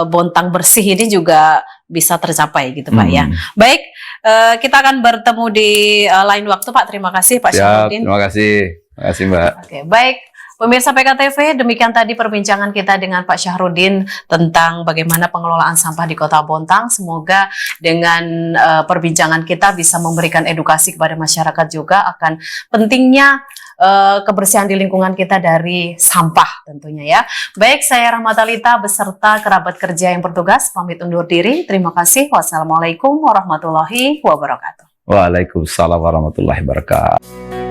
Bontang bersih ini juga bisa tercapai gitu Pak ya. Baik, kita akan bertemu di lain waktu Pak. Terima kasih Pak Siap, Syahrudin. terima kasih. Terima kasih, Mbak. Oke, baik. Pemirsa PKTV, demikian tadi perbincangan kita dengan Pak Syahrudin tentang bagaimana pengelolaan sampah di Kota Bontang. Semoga dengan perbincangan kita bisa memberikan edukasi kepada masyarakat juga akan pentingnya kebersihan di lingkungan kita dari sampah tentunya ya. Baik, saya Rahmatalita beserta kerabat kerja yang bertugas pamit undur diri. Terima kasih. Wassalamualaikum warahmatullahi wabarakatuh. Waalaikumsalam warahmatullahi wabarakatuh.